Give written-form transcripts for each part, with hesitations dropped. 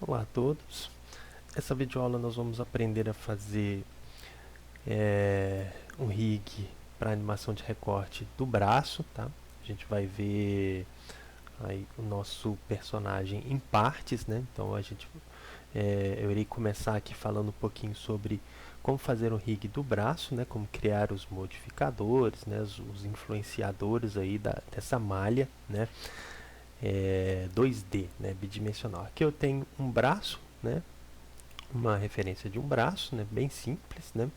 Olá a todos. Essa videoaula nós vamos aprender a fazer um rig para animação de recorte do braço, tá? A gente vai ver aí o nosso personagem em partes, né? Então eu irei começar aqui falando um pouquinho sobre como fazer um rig do braço, né? Como criar os modificadores, né? Os influenciadores aí dessa malha, né? 2D, né? Bidimensional. Aqui eu tenho um braço, né? Uma referência de um braço, né, bem simples, né?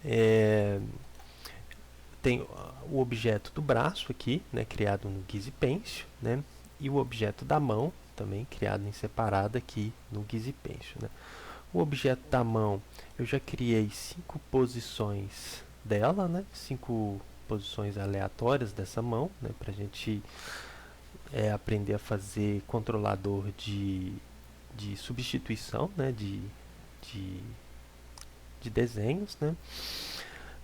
É, tem o objeto do braço aqui, né, criado no GizPencio, né? E o objeto da mão, também criado em separado aqui no GizPencio, né? O objeto da mão, eu já criei 5 posições dela, né? 5 posições aleatórias dessa mão, né? Para a gente aprender a fazer controlador de substituição, né? De, de desenhos, né?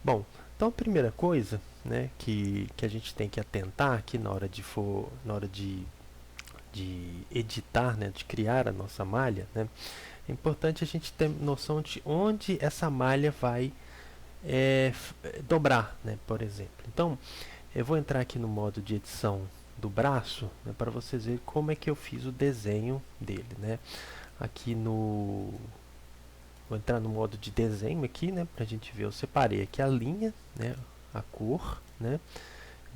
Bom, então a primeira coisa, né, que a gente tem que atentar aqui na hora de editar, né, de criar a nossa malha, né, é importante a gente ter noção de onde essa malha vai dobrar, né, por exemplo. Então, eu vou entrar aqui no modo de edição do braço, né, para vocês verem como é que eu fiz o desenho dele, né. Aqui no Vou entrar no modo de desenho aqui, né, pra gente ver. Eu separei aqui a linha, né, a cor, né.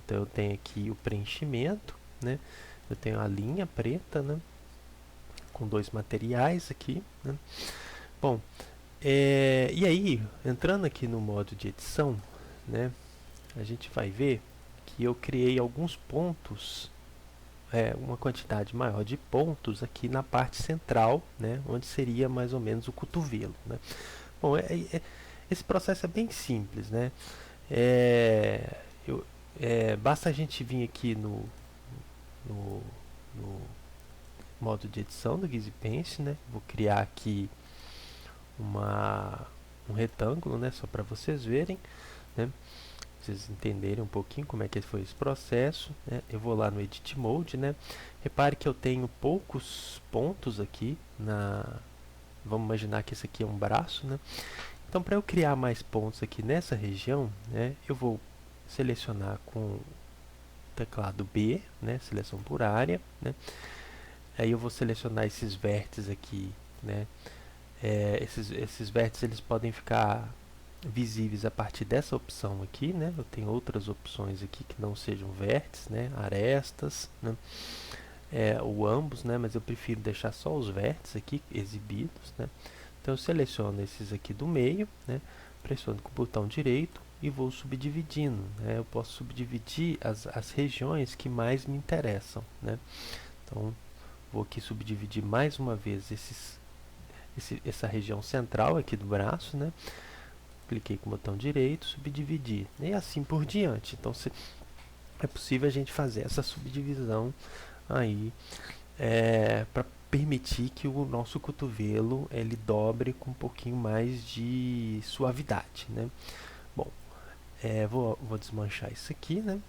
Então eu tenho aqui o preenchimento, né. Eu tenho a linha preta, né, com dois materiais aqui, né. Bom, e aí, entrando aqui no modo de edição, né, a gente vai ver que eu criei alguns pontos, uma quantidade maior de pontos aqui na parte central, né, onde seria mais ou menos o cotovelo, né. Bom, esse processo é bem simples, né? É, eu, basta a gente vir aqui no, no modo de edição do GizPencio, né? Vou criar aqui um retângulo, né? Só para vocês verem, né? Vocês entenderem um pouquinho como é que foi esse processo, né? Eu vou lá no Edit Mode, né? Repare que eu tenho poucos pontos aqui Vamos imaginar que esse aqui é um braço, né? Então, para eu criar mais pontos aqui nessa região, né, eu vou selecionar com o teclado B, né, seleção por área, né. Aí eu vou selecionar esses vértices aqui, né. Esses vértices eles podem ficar visíveis a partir dessa opção aqui, né. Eu tenho outras opções aqui que não sejam vértices, né, arestas, né, ou ambos, né, mas eu prefiro deixar só os vértices aqui exibidos, né. Então eu seleciono esses aqui do meio, né, pressiono com o botão direito e vou subdividindo, né. Eu posso subdividir as regiões que mais me interessam, né. Então vou aqui subdividir mais uma vez essa região central aqui do braço, né. Cliquei com o botão direito, subdividir, e assim por diante. Então é possível a gente fazer essa subdivisão aí para permitir que o nosso cotovelo ele dobre com um pouquinho mais de suavidade, né? Bom, vou desmanchar isso aqui, né?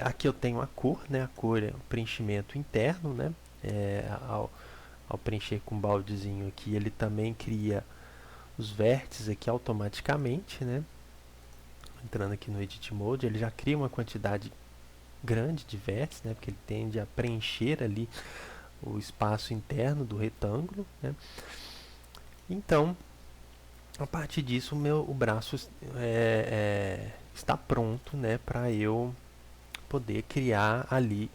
Aqui eu tenho a cor, né? A cor é o preenchimento interno, né? Ao preencher com um baldezinho aqui, ele também cria os vértices aqui automaticamente, né? Entrando aqui no Edit Mode, ele já cria uma quantidade grande de vértices, né? Porque ele tende a preencher ali o espaço interno do retângulo, né? Então, a partir disso, o braço está pronto, né, para eu poder criar ali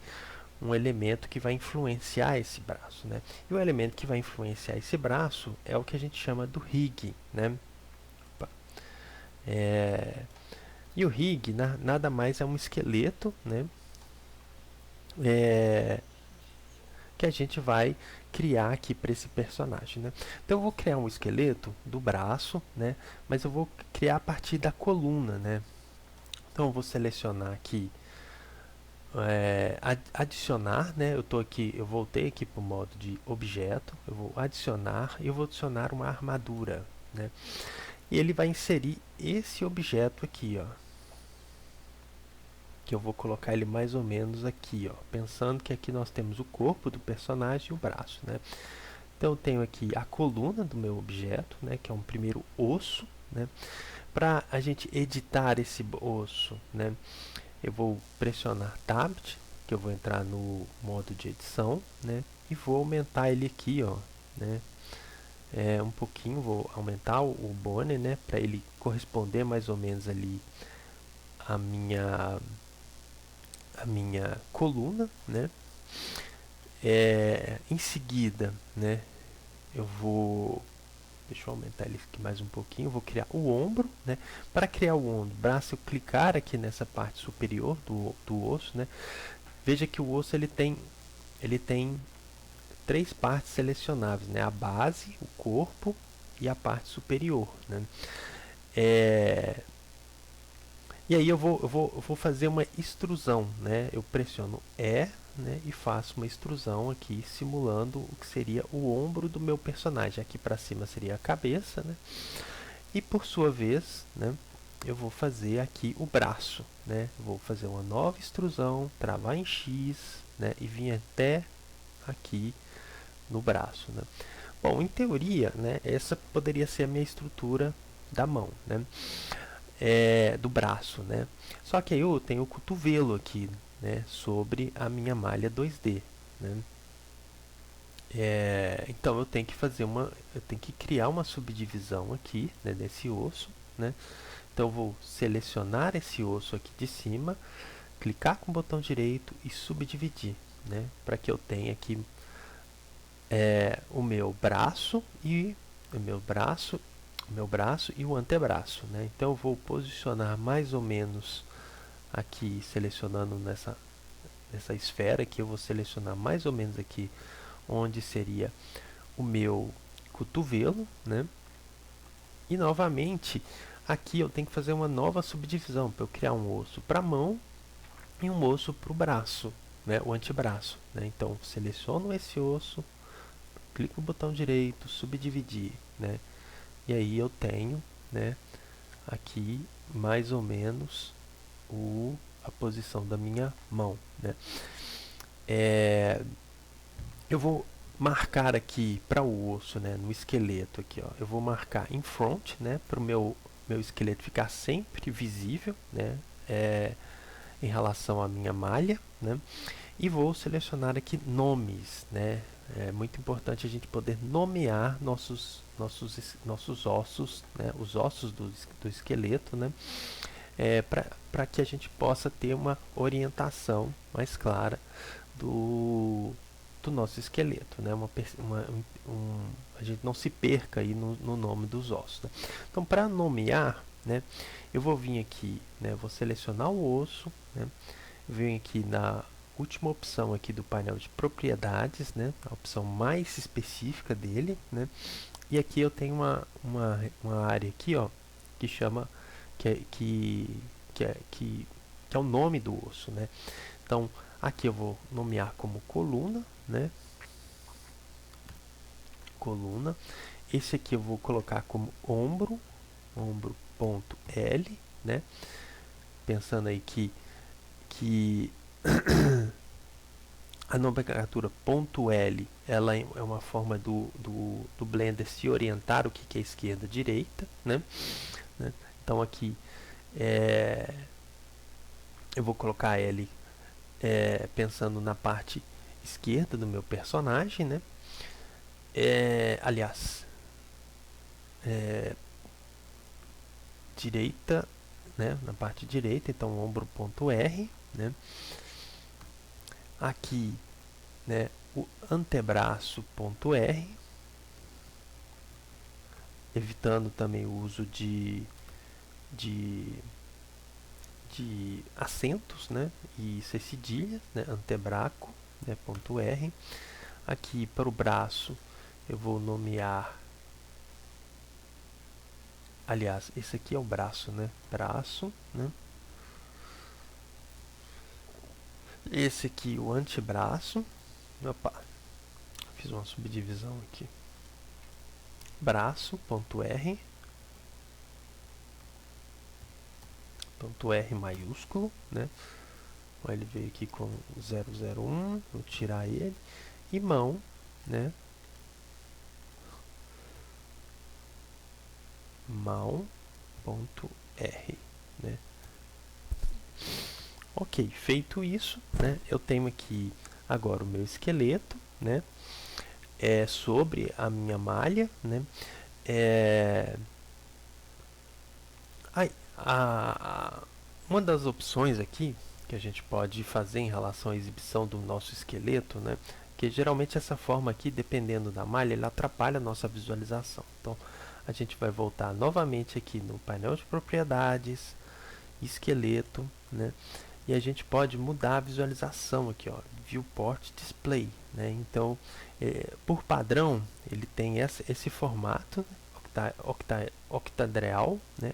um elemento que vai influenciar esse braço, né? E o elemento que vai influenciar esse braço é o que a gente chama do rig, né? E o rig nada mais é um esqueleto, né? Que a gente vai criar aqui para esse personagem, né? Então eu vou criar um esqueleto do braço, né? Mas eu vou criar a partir da coluna, né? Então eu vou selecionar aqui adicionar, né? Eu voltei aqui para o modo de objeto, eu vou adicionar e eu vou adicionar uma armadura, né? E ele vai inserir esse objeto aqui, ó. que eu vou colocar ele mais ou menos aqui, ó, pensando que aqui nós temos o corpo do personagem e o braço, né? Então eu tenho aqui a coluna do meu objeto, né, que é um primeiro osso, né? Para a gente editar esse osso, né, eu vou pressionar Tab, que eu vou entrar no modo de edição, né, e vou aumentar ele aqui, ó, né, um pouquinho, vou aumentar o Bone, né, para ele corresponder mais ou menos ali à minha coluna, né. Em seguida, né, eu vou, deixa eu aumentar ele aqui mais um pouquinho, vou criar o ombro, né. Para criar o ombro, braço, eu clicar aqui nessa parte superior do osso, né. Veja que o osso ele tem três partes selecionáveis, né? A base, o corpo e a parte superior, né? E aí eu vou fazer uma extrusão, né? Eu pressiono E, né? E faço uma extrusão aqui, simulando o que seria o ombro do meu personagem. Aqui para cima seria a cabeça, né? E por sua vez, né? Eu vou fazer aqui o braço, né? Vou fazer uma nova extrusão, travar em X, né? E vir até aqui no braço, né? Bom, em teoria, né? Essa poderia ser a minha estrutura da mão, né? Do braço, né? Só que aí eu tenho o cotovelo aqui, né? Sobre a minha malha 2D, né? Então eu tenho que eu tenho que criar uma subdivisão aqui, né? Desse osso, né? Então eu vou selecionar esse osso aqui de cima, clicar com o botão direito e subdividir, né? Para que eu tenha aqui o meu braço e o meu braço e o antebraço, né? Então eu vou posicionar mais ou menos aqui, selecionando nessa esfera aqui, eu vou selecionar mais ou menos aqui onde seria o meu cotovelo, né? E novamente aqui eu tenho que fazer uma nova subdivisão para eu criar um osso para a mão e um osso para o braço, né? O antebraço, né? Então seleciono esse osso, clico no botão direito, subdividir, né? E aí eu tenho, né, aqui mais ou menos a posição da minha mão, né? Eu vou marcar aqui para o osso, né, no esqueleto aqui, ó. Eu vou marcar em front, né, para o meu esqueleto ficar sempre visível, né, em relação à minha malha, né? E vou selecionar aqui nomes, né? É muito importante a gente poder nomear nossos ossos, né? Os ossos do esqueleto, né? Para que a gente possa ter uma orientação mais clara do nosso esqueleto, né? A gente não se perca aí no nome dos ossos, né? Então, para nomear, né? Eu vou vir aqui, né? Vou selecionar o osso, né? Venho aqui na última opção aqui do painel de propriedades, né? A opção mais específica dele, né? E aqui eu tenho uma área aqui, ó, que chama que é o nome do osso, né? Então aqui eu vou nomear como coluna, né? Coluna. Esse aqui eu vou colocar como ombro, ombro.l, né? Pensando aí que a nomenclatura .l ela é uma forma do Blender se orientar o que é esquerda e direita, né? Então aqui eu vou colocar L pensando na parte esquerda do meu personagem, né? Aliás, direita, né? Na parte direita, então ombro.r, né? Aqui, né? O antebraço.r, evitando também o uso de acentos, né? E C cedilha, né? Antebraco, né? Ponto R. Aqui para o braço eu vou nomear, aliás, esse aqui é o braço, né? Braço, né? Esse aqui o antebraço. Opa, fiz uma subdivisão aqui. Braço.R, ponto R maiúsculo, né? Ele veio aqui com 001, vou tirar ele. E mão, né? Mão.r, né? Ok, feito isso, né? Eu tenho aqui agora o meu esqueleto, né? Sobre a minha malha, né? Uma das opções aqui que a gente pode fazer em relação à exibição do nosso esqueleto, né? Que geralmente essa forma aqui, dependendo da malha, ela atrapalha a nossa visualização. Então, a gente vai voltar novamente aqui no painel de propriedades, esqueleto, né? E a gente pode mudar a visualização aqui, ó, Viewport Display, né? Então, por padrão, ele tem esse formato, octadreal, né?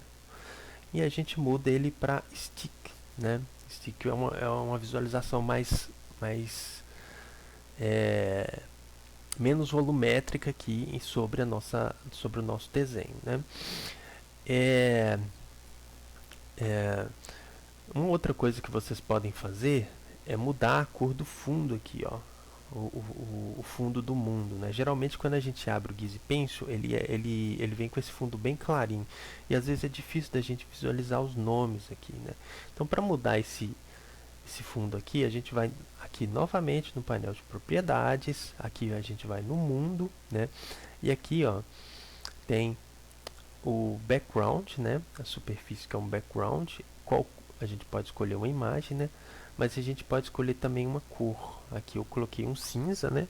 E a gente muda ele para stick, né? Stick é uma visualização menos volumétrica aqui sobre o nosso desenho, né? Uma outra coisa que vocês podem fazer é mudar a cor do fundo aqui, ó. O fundo do mundo, né? Geralmente quando a gente abre o Giz Pencil, ele vem com esse fundo bem clarinho e às vezes é difícil da gente visualizar os nomes aqui, né? Então, para mudar esse fundo aqui, a gente vai aqui novamente no painel de propriedades, aqui a gente vai no mundo, né? E aqui, ó, tem o background, né? A superfície que é um background, a gente pode escolher uma imagem, né? Mas a gente pode escolher também uma cor. Aqui eu coloquei um cinza, né?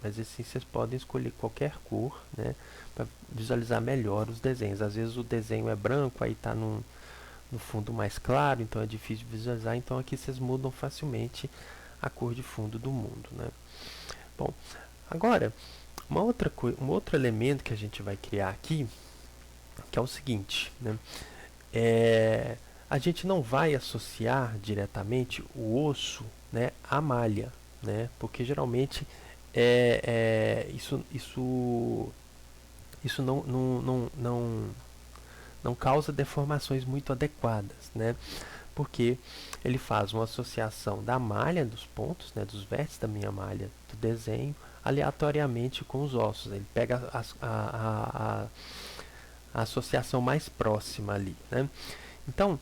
Mas assim vocês podem escolher qualquer cor, né? Para visualizar melhor os desenhos. Às vezes o desenho é branco, aí está no fundo mais claro, então é difícil de visualizar. Então aqui vocês mudam facilmente a cor de fundo do mundo, né? Bom, agora um outro elemento que a gente vai criar aqui, que é o seguinte, né? A gente não vai associar diretamente o osso, né, à malha, né? Porque geralmente isso não causa deformações muito adequadas, né? Porque ele faz uma associação da malha, dos pontos, né, dos vértices da minha malha do desenho, aleatoriamente com os ossos. Ele pega a associação mais próxima ali, né? Então,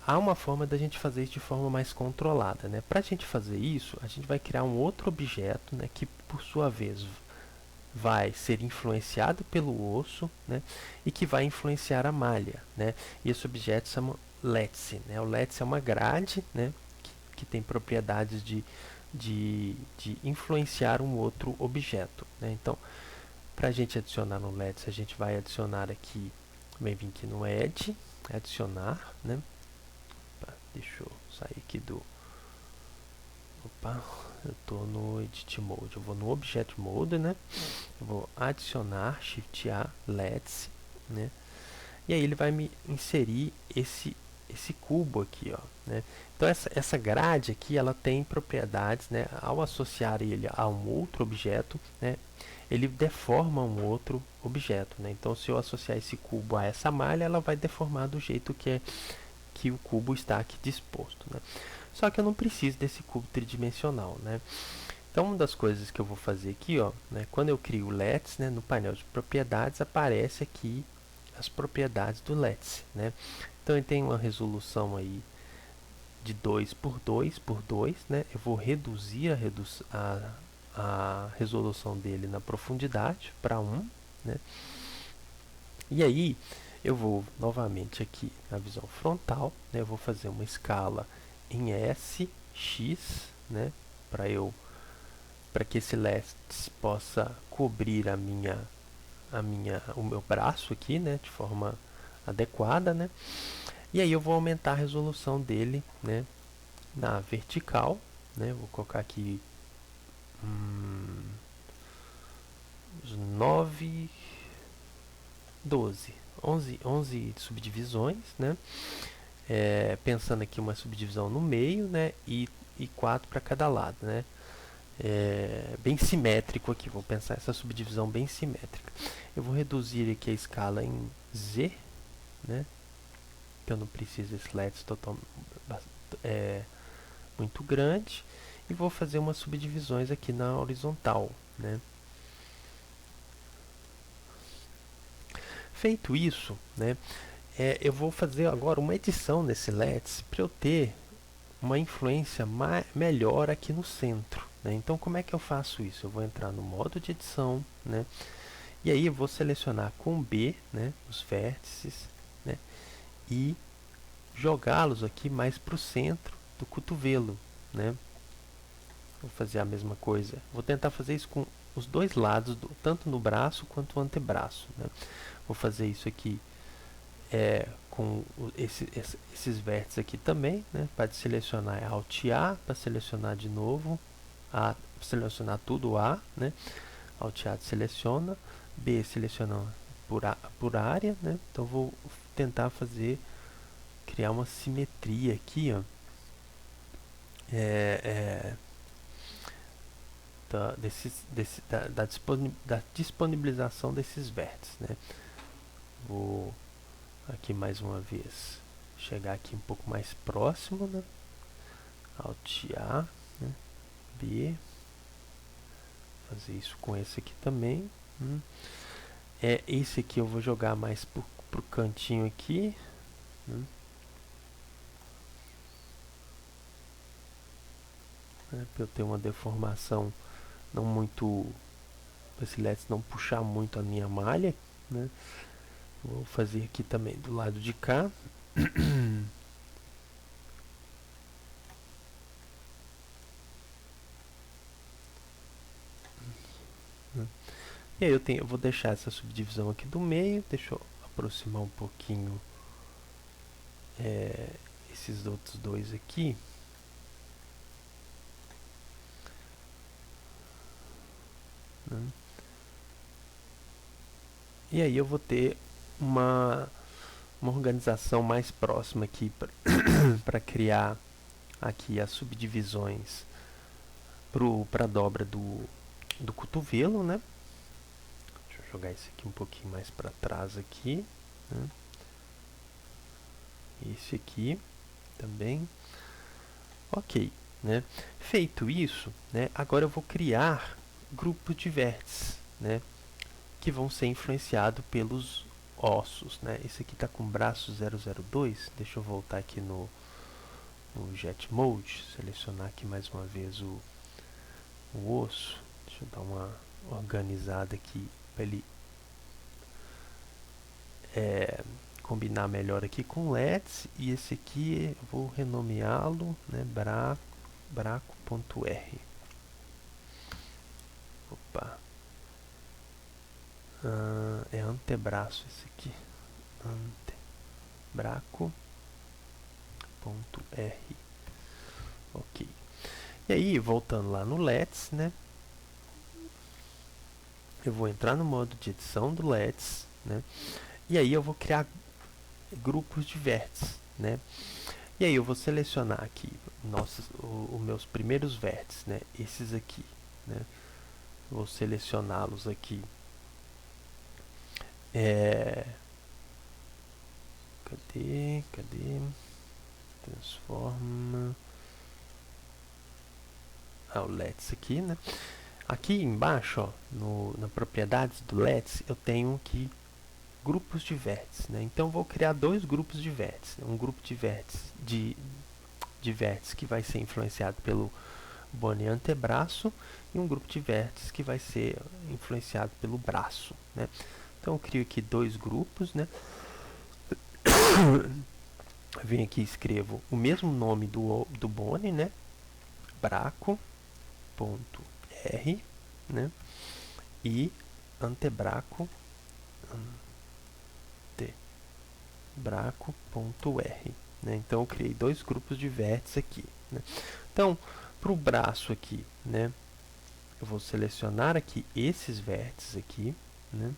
há uma forma da gente fazer isso de forma mais controlada, né? Para a gente fazer isso, a gente vai criar um outro objeto, né, que por sua vez vai ser influenciado pelo osso, né, e que vai influenciar a malha, né? E esse objeto se chama Lattice, né? O Lattice é uma grade, né, que tem propriedades de influenciar um outro objeto, né? Então, para a gente adicionar no Lattice, a gente vai adicionar aqui, também vim aqui no Add, adicionar, né? Opa, deixa eu sair aqui do... Opa, eu estou no Edit Mode, eu vou no Object Mode, né? Eu vou adicionar, Shift A, Lattice, né? E aí ele vai me inserir esse cubo aqui, ó, né? Então essa grade aqui, ela tem propriedades, né? Ao associar ele a um outro objeto, né, ele deforma um outro objeto, né? Então se eu associar esse cubo a essa malha, ela vai deformar do jeito que o cubo está aqui disposto, né? Só que eu não preciso desse cubo tridimensional, né? Então, uma das coisas que eu vou fazer aqui, ó, né, quando eu crio o Lattice, né, no painel de propriedades, aparece aqui as propriedades do Lattice, né? Então, ele tem uma resolução aí de 2 por 2 por 2, né? Eu vou reduzir a resolução dele na profundidade para 1, né? E aí, eu vou novamente aqui na visão frontal, né? Eu vou fazer uma escala em S, X, né? Para que esse Lattice possa cobrir o meu braço aqui, né, de forma adequada, né? E aí eu vou aumentar a resolução dele, né, na vertical, né? Vou colocar aqui 9, 12, 11 subdivisões, né? Pensando aqui uma subdivisão no meio, né, e 4 para cada lado, né? Bem simétrico aqui, vou pensar essa subdivisão bem simétrica. Eu vou reduzir aqui a escala em Z, né? Que eu não preciso desse Lattice muito grande, e vou fazer umas subdivisões aqui na horizontal, né? Feito isso, né, eu vou fazer agora uma edição nesse LETS para eu ter uma influência melhor aqui no centro, né? Então, como é que eu faço isso? Eu vou entrar no modo de edição, né? E aí eu vou selecionar com B, né, os vértices, né, e jogá-los aqui mais para o centro do cotovelo, né? Vou fazer a mesma coisa. Vou tentar fazer isso com os dois lados, tanto no braço quanto no antebraço, né? Vou fazer isso aqui com esses vértices aqui também, né? Para selecionar é Alt A, para selecionar de novo, selecionar tudo A, né? Alt A seleciona, B seleciona por área, né? Então vou tentar criar uma simetria aqui, ó, da disponibilização desses vértices, né? Vou aqui mais uma vez chegar aqui um pouco mais próximo, né? Alt A, né? B, fazer isso com esse aqui também. Esse aqui eu vou jogar mais pro cantinho aqui, né? Para eu ter uma deformação não muito, para esse LEDs não puxar muito a minha malha, né? Vou fazer aqui também do lado de cá. E aí eu vou deixar essa subdivisão aqui do meio. Deixa eu aproximar um pouquinho esses outros dois aqui. E aí eu vou ter uma organização mais próxima aqui para criar aqui as subdivisões para a dobra do cotovelo, né? Deixa eu jogar esse aqui um pouquinho mais para trás aqui, né? Esse aqui também. Ok, né? Feito isso, né? Agora eu vou criar grupos de vértices, né? Que vão ser influenciados pelos ossos, né? Esse aqui está com braço 002. Deixa eu voltar aqui no Jet Mode, selecionar aqui mais uma vez o osso. Deixa eu dar uma organizada aqui para ele combinar melhor aqui com LEDs. E esse aqui eu vou renomeá-lo, né, braco.r. Opa, é antebraço esse aqui, antebraco.r. Ok. E aí, voltando lá no LEDs, né, eu vou entrar no modo de edição do LEDs, né, e aí eu vou criar grupos de vértices, né. E aí eu vou selecionar aqui os meus primeiros vértices, né, esses aqui, né. Vou selecioná-los aqui. Cadê? Transforma. O LEDs aqui, né? Aqui embaixo, ó, na propriedades do LEDs, eu tenho aqui grupos de vértices, né? Então vou criar dois grupos de vértices, né? Um grupo de vértices de vértices que vai ser influenciado pelo bone antebraço e um grupo de vértices que vai ser influenciado pelo braço, né? Então eu crio aqui dois grupos, né? Venho aqui e escrevo o mesmo nome do bone, né? Braco.r, né? E antebraco.r, né? Então eu criei dois grupos de vértices aqui, né? Então, para o braço aqui, né, eu vou selecionar aqui esses vértices aqui, né,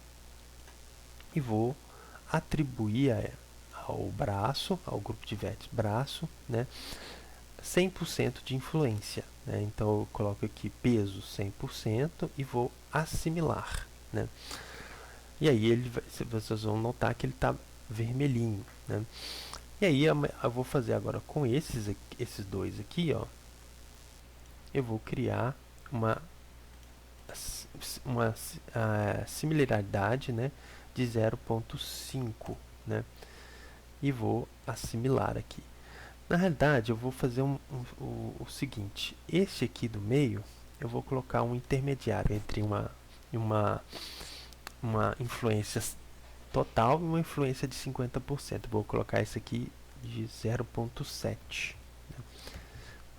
e vou atribuir ao braço, ao grupo de vértices braço, né, 100% de influência, né? Então eu coloco aqui peso 100% e vou assimilar, né? E aí vocês vão notar que ele está vermelhinho, né? E aí eu vou fazer agora com esses dois aqui, ó. Eu vou criar uma similaridade, né, de 0,5, né, e vou assimilar aqui. Na realidade, eu vou fazer o seguinte: este aqui do meio, eu vou colocar um intermediário entre uma influência total e uma influência de 50%. Vou colocar esse aqui de 0,7. Né?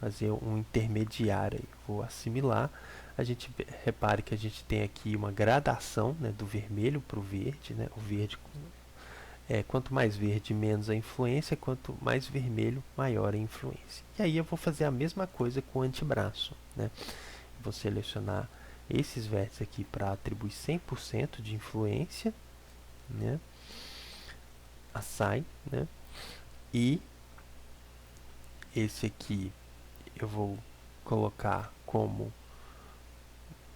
Fazer um intermediário aí. Vou assimilar. A gente repare que a gente tem aqui uma gradação, né, do vermelho para o verde. Né? O verde, quanto mais verde, menos a influência. Quanto mais vermelho, maior a influência. E aí eu vou fazer a mesma coisa com o antebraço. Né? Vou selecionar esses vértices aqui para atribuir 100% de influência, né? Assign, né? E esse aqui eu vou colocar como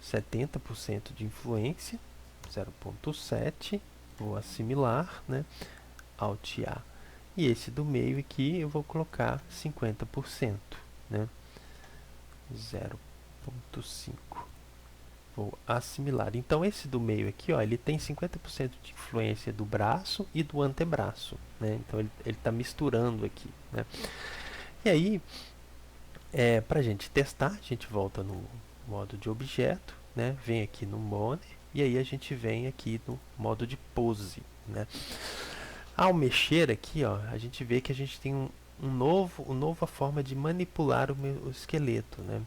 70% de influência, 0,7, vou assimilar, né? Alt A. E esse do meio aqui eu vou colocar 50%, né? 0,5. Vou assimilar. Então esse do meio aqui, ó, ele tem 50% de influência do braço e do antebraço, né? Então ele está misturando aqui, né? E aí, para a gente testar, a gente volta no modo de objeto, né? Vem aqui no Model e aí a gente vem aqui no modo de pose, né? Ao mexer aqui, ó, a gente vê que a gente tem uma nova forma de manipular o esqueleto, né?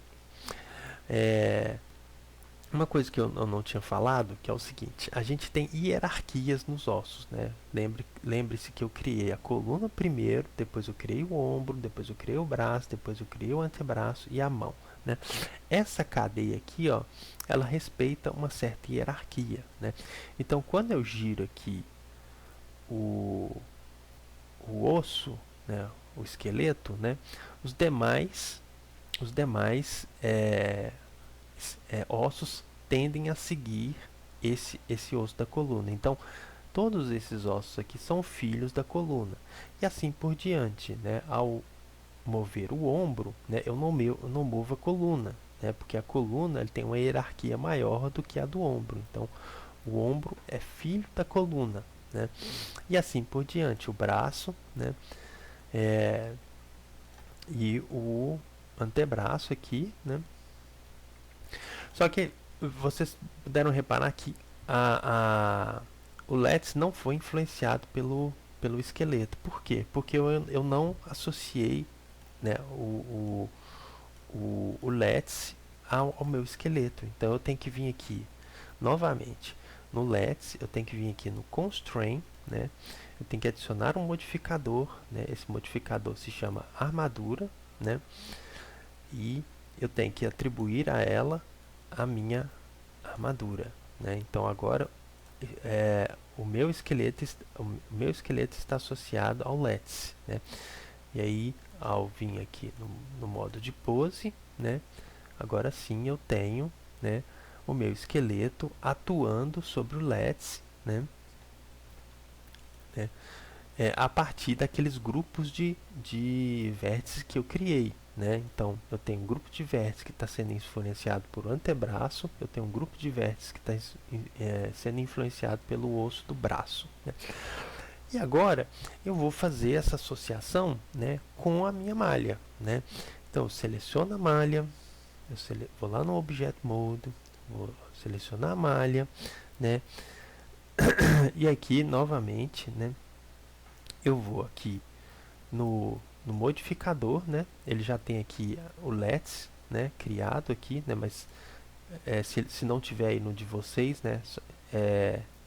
Uma coisa que eu não tinha falado, que é o seguinte: a gente tem hierarquias nos ossos, né? Lembre-se que eu criei a coluna primeiro, depois eu criei o ombro, depois eu criei o braço, depois eu criei o antebraço e a mão, né? Essa cadeia aqui, ó, ela respeita uma certa hierarquia, né? Então, quando eu giro aqui o, o osso, né, o esqueleto, né, os demais ossos tendem a seguir esse osso da coluna. Então, todos esses ossos aqui são filhos da coluna. E assim por diante, né? Ao mover o ombro, né, eu não movo a coluna, né? Porque a coluna ele tem uma hierarquia maior do que a do ombro. Então, o ombro é filho da coluna, né? E assim por diante, o braço, né? E o antebraço aqui, né? Só que vocês puderam reparar que o LETS não foi influenciado pelo esqueleto. Por quê? Porque eu não associei, né, o LETS ao meu esqueleto. Então eu tenho que vir aqui novamente no LETS, eu tenho que vir aqui no Constraint, né? Eu tenho que adicionar um modificador, né? Esse modificador se chama armadura, né? E eu tenho que atribuir a ela a minha armadura, né? Então agora o meu esqueleto está associado ao LETS, né? E aí ao vir aqui no modo de pose, né? Agora sim eu tenho, né, o meu esqueleto atuando sobre o LETS, né? A partir daqueles grupos de vértices que eu criei, né? Então, eu tenho um grupo de vértices que está sendo influenciado por antebraço, eu tenho um grupo de vértices que está sendo influenciado pelo osso do braço, né? E agora, eu vou fazer essa associação, né, com a minha malha, né? Então, eu seleciono a malha, vou lá no Object Mode, vou selecionar a malha, né? E aqui, novamente, né, eu vou aqui no modificador, né? Ele já tem aqui o LETS, né, criado aqui, né? Mas se não tiver aí no de vocês, né,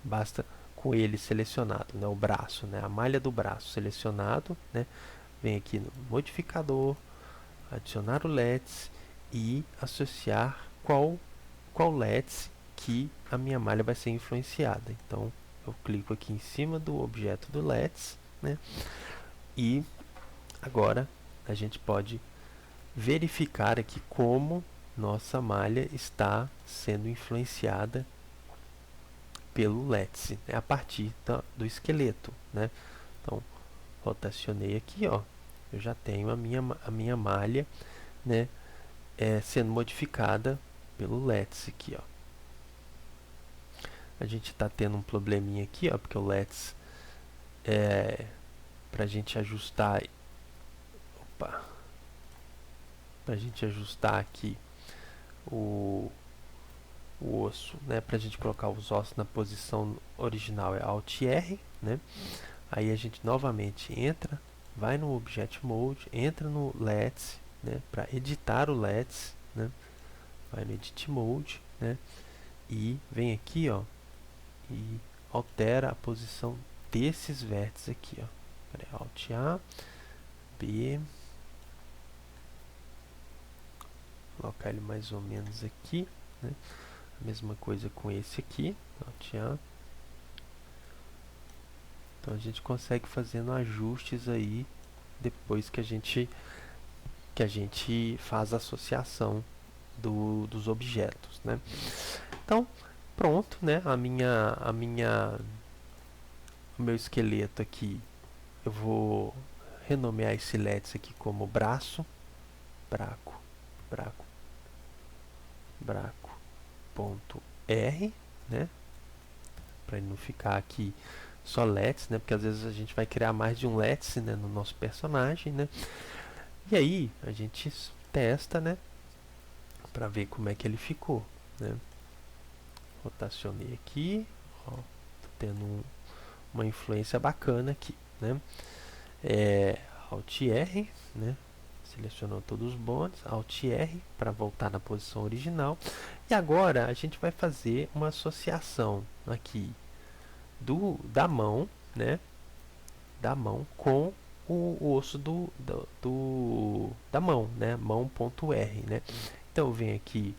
basta com ele selecionado, né, o braço, né, a malha do braço selecionado, né? Vem aqui no modificador, adicionar o LETS e associar qual LETS que a minha malha vai ser influenciada. Então eu clico aqui em cima do objeto do LETS, né? E agora a gente pode verificar aqui como nossa malha está sendo influenciada pelo LETS, né, a partir do esqueleto, né? Então, rotacionei aqui, ó, eu já tenho a minha malha, né, sendo modificada pelo Let's aqui, ó. A gente está tendo um probleminha aqui, ó, porque o Let's para a gente ajustar, opa, para a gente ajustar aqui o osso, né, para a gente colocar os ossos na posição original é Alt R, né? Aí a gente novamente entra, vai no Object Mode, entra no Let's, né, para editar o Let's, né? Vai no Edit Mode, né? E vem aqui, ó, e altera a posição desses vértices aqui, ó. Peraí, Alt A, B, colocar ele mais ou menos aqui, né? A mesma coisa com esse aqui, Alt A. Então a gente consegue fazendo ajustes aí depois que a gente faz a associação dos objetos, né? Então pronto, né? O meu esqueleto aqui, eu vou renomear esse Let's aqui como braço, ponto R, né? Para ele não ficar aqui só Let's, né? Porque às vezes a gente vai criar mais de um Let's, né, no nosso personagem, né? E aí a gente testa, né, para ver como é que ele ficou, né? Rotacionei aqui, ó, tô tendo uma influência bacana aqui, né? Alt R, né? Selecionou todos os bondes, Alt R para voltar na posição original. E agora a gente vai fazer uma associação aqui da mão, né? Da mão com o osso da mão, né? Mão.r, né? Então eu venho aqui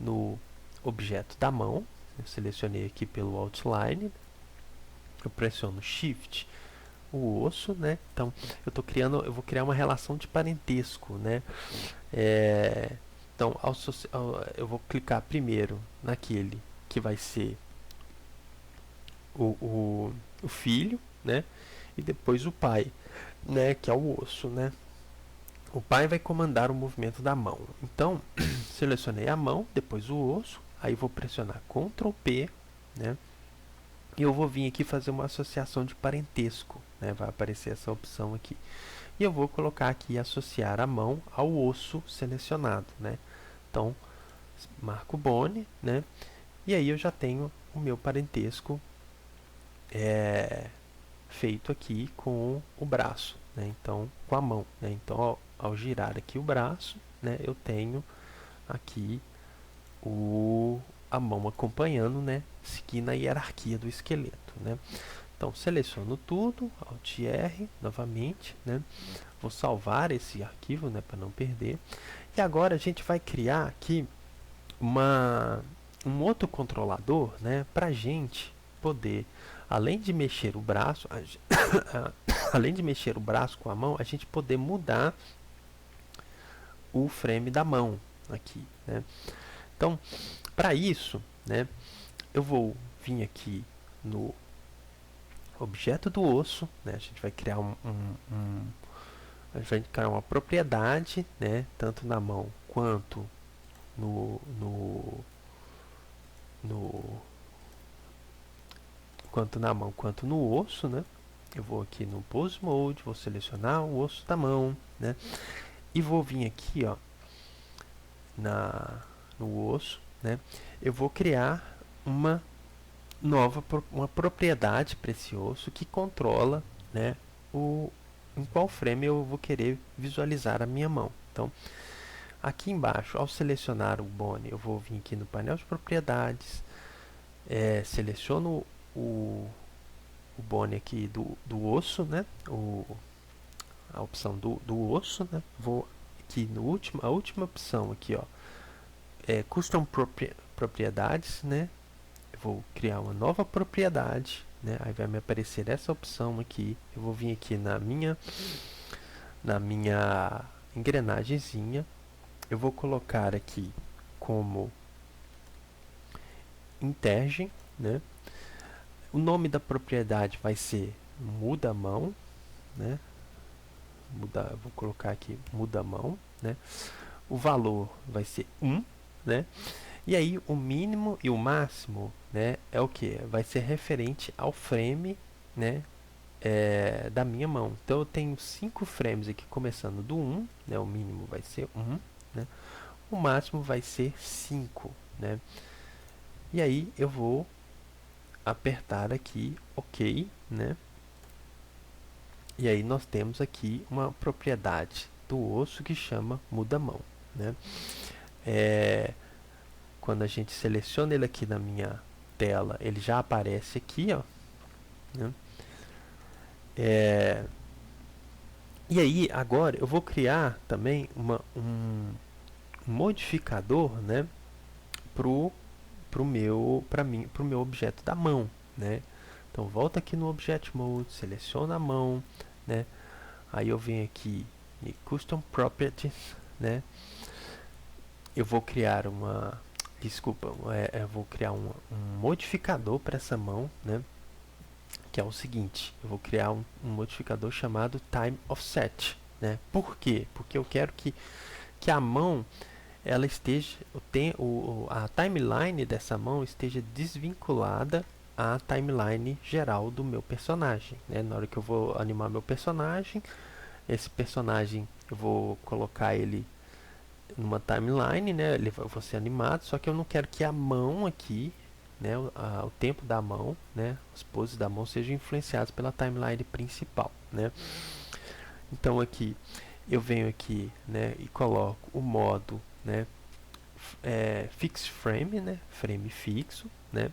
no objeto da mão, eu selecionei aqui pelo outline, eu pressiono Shift, o osso, né? Então eu vou criar uma relação de parentesco, né? Então eu vou clicar primeiro naquele que vai ser o filho, né? E depois o pai, né? Que é o osso, né? O pai vai comandar o movimento da mão. Então, selecionei a mão, depois o osso, aí vou pressionar Ctrl P, né? E eu vou vir aqui fazer uma associação de parentesco, né? Vai aparecer essa opção aqui. E eu vou colocar aqui associar a mão ao osso selecionado, né? Então, marco Bone, né? E aí eu já tenho o meu parentesco feito aqui com o braço, né? Então, com a mão, né? Então, ao girar aqui o braço, né, eu tenho aqui a mão acompanhando, né, seguindo a hierarquia do esqueleto, né? Então, seleciono tudo, Alt R novamente, né? Vou salvar esse arquivo, né, para não perder. E agora a gente vai criar aqui um outro controlador, né, para a gente poder, além de mexer o braço, além de mexer o braço com a mão, a gente poder mudar o frame da mão aqui, né? Então, para isso, né, eu vou vir aqui no objeto do osso, né? A gente vai criar a gente vai criar uma propriedade, né, tanto na mão quanto no quanto na mão quanto no osso, né? Eu vou aqui no Pose Mode, vou selecionar o osso da mão, né? E vou vir aqui, ó, no osso, né? Eu vou criar uma propriedade para esse osso que controla, né, em qual frame eu vou querer visualizar a minha mão. Então, aqui embaixo, ao selecionar o Bone, eu vou vir aqui no painel de propriedades, seleciono o Bone aqui do osso, né? A opção do osso, né? Vou aqui a última opção aqui, ó, Custom Propriedades, né? Eu vou criar uma nova propriedade, né? Aí vai me aparecer essa opção aqui. Eu vou vir aqui na minha engrenagemzinha. Eu vou colocar aqui como intergen, né? O nome da propriedade vai ser muda mão, né? vou colocar aqui muda mão, né? O valor vai ser 1, né? E aí o mínimo e o máximo, né, é o que? Vai ser referente ao frame, né, da minha mão. Então eu tenho 5 frames aqui começando do 1, né, o mínimo vai ser 1, né? O máximo vai ser 5, né? E aí eu vou apertar aqui OK, né? E aí nós temos aqui uma propriedade do osso que chama muda-mão, né? Quando a gente seleciona ele aqui na minha tela, ele já aparece aqui, ó, né? E aí agora eu vou criar também um modificador, né, pro meu objeto da mão, né? Então volta aqui no Object Mode, seleciona a mão, né? Aí eu venho aqui em Custom Properties, né? Eu vou criar eu vou criar um modificador para essa mão, né? Que é o seguinte, eu vou criar um modificador chamado Time Offset, né? Por quê? Porque eu quero que a mão ela esteja, a timeline dessa mão esteja desvinculada à timeline geral do meu personagem, né? Na hora que eu vou animar meu personagem, esse personagem eu vou colocar ele numa timeline, né? Ele vai ser animado, só que eu não quero que a mão aqui, né, o tempo da mão, né, as poses da mão sejam influenciados pela timeline principal, né? Então aqui eu venho aqui, né, e coloco o modo, né, fixed frame, né, frame fixo, né?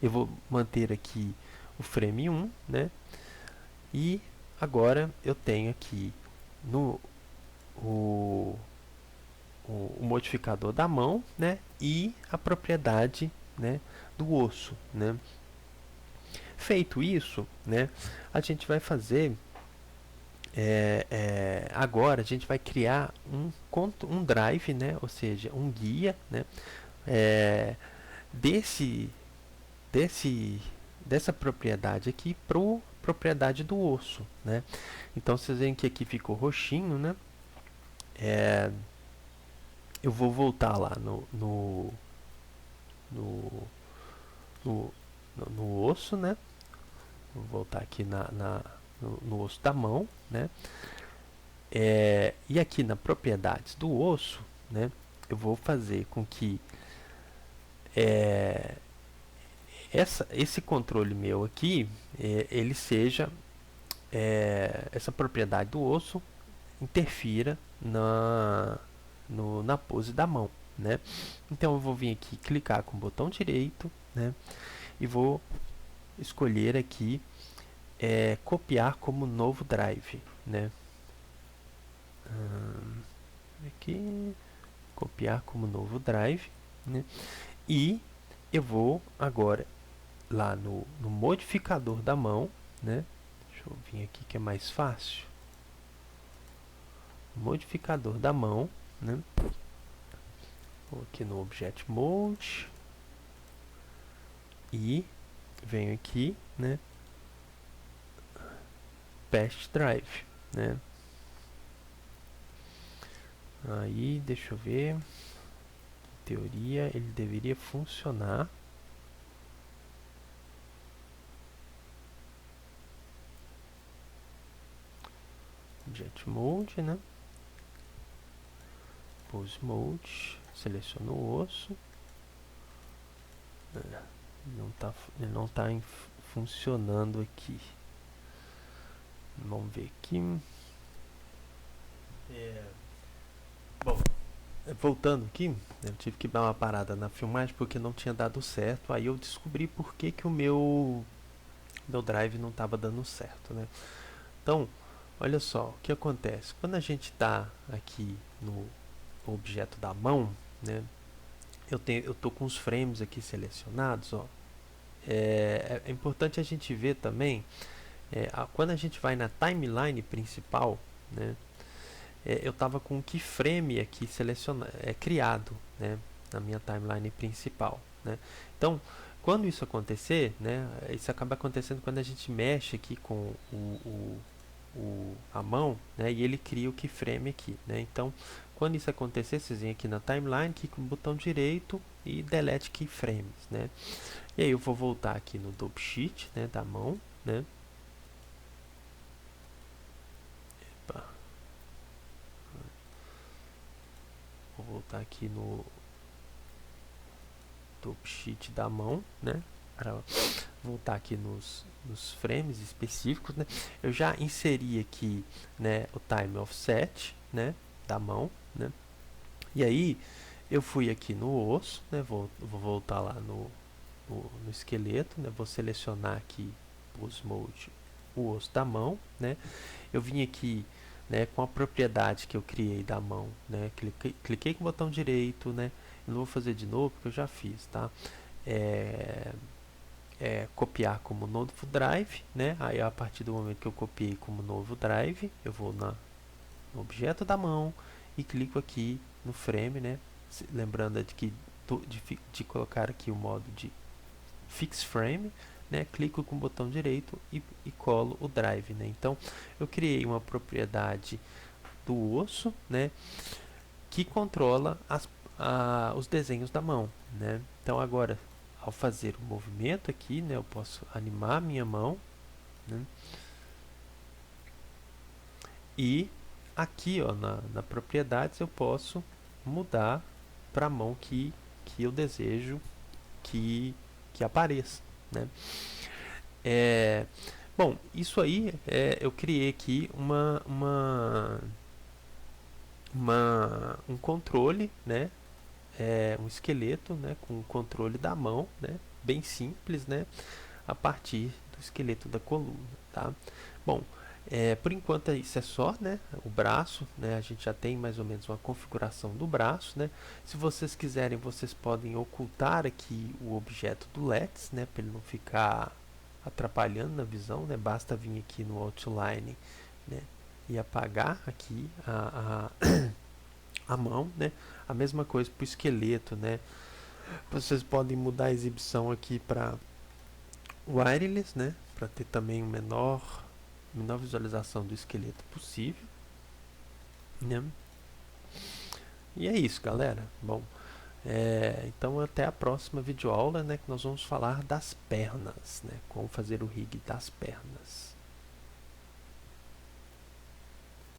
Eu vou manter aqui o frame 1, né? E agora eu tenho aqui no o modificador da mão, né, e a propriedade, né, do osso, né. Feito isso, né, a gente vai fazer agora a gente vai criar um drive, né, ou seja, um guia, né, desse dessa propriedade aqui para propriedade do osso, né. Então vocês veem que aqui ficou roxinho, né. Eu vou voltar lá no, no, no osso, né? Vou voltar aqui no osso da mão, né? E aqui na propriedades do osso, né? Eu vou fazer com que esse controle meu aqui, ele seja essa propriedade do osso interfira na pose da mão, né? Então eu vou vir aqui clicar com o botão direito, né? E vou escolher aqui copiar como novo drive, né? Aqui copiar como novo drive, né? E eu vou agora lá no modificador da mão, né? Deixa eu vir aqui que é mais fácil. Modificador da mão, né? Vou aqui no Object Mode e venho aqui, né? Past Drive, né? Aí, deixa eu ver. Em teoria, ele deveria funcionar. Object Mode, né? Pose Mode, seleciono o osso. Ele não está funcionando aqui. Vamos ver aqui. Bom, voltando aqui, eu tive que dar uma parada na filmagem porque não tinha dado certo. Aí eu descobri por que o meu drive não estava dando certo, né? Então, olha só, o que acontece? Quando a gente está aqui no objeto da mão, né? Eu tô com os frames aqui selecionados, ó. É importante a gente ver também, quando a gente vai na timeline principal, né? Eu estava com um keyframe aqui criado, né? Na minha timeline principal, né? Então, Quando isso acontecer, né, isso acaba acontecendo quando a gente mexe aqui com a mão, né, e ele cria o keyframe aqui, né. Então, quando isso acontecer, vocês vêm aqui na timeline, clica no botão direito e delete keyframes, né. E aí eu vou voltar aqui no double shift, né, da mão, né. Epa. Vou voltar aqui no double shift da mão, né, para voltar aqui nos frames específicos, né. Eu já inseri aqui, né, o time offset, né, da mão, né. E aí eu fui aqui no osso, né, vou voltar lá no esqueleto, né, vou selecionar aqui os mode, o osso da mão, né. Eu vim aqui, né, com a propriedade que eu criei da mão, né, cliquei com o botão direito, né. Eu não vou fazer de novo porque eu já fiz, tá? Copiar como novo drive, né? Aí a partir do momento que eu copiei como novo drive, eu vou no objeto da mão e clico aqui no frame, né? Lembrando de colocar aqui o modo de fix frame, né? Clico com o botão direito e colo o drive, né? Então eu criei uma propriedade do osso, né? Que controla os desenhos da mão, né? Então agora, ao fazer o movimento aqui, né, eu posso animar a minha mão, né? E aqui, ó, na propriedades eu posso mudar para a mão que eu desejo que apareça, né? Bom, isso aí eu criei aqui um controle, né? Um esqueleto, né, com o controle da mão, né, bem simples, né, a partir do esqueleto da coluna, tá? Bom, por enquanto isso é só, né, o braço, né, a gente já tem mais ou menos uma configuração do braço, né. Se vocês quiserem, vocês podem ocultar aqui o objeto do Let's, né, para ele não ficar atrapalhando na visão, né, basta vir aqui no Outline, né, e apagar aqui a mão, né? A mesma coisa para o esqueleto, né? Vocês podem mudar a exibição aqui para wireless, né? Para ter também menor visualização do esqueleto possível, né? E é isso, galera. Bom, então até a próxima videoaula, né? Que nós vamos falar das pernas, né? Como fazer o rig das pernas.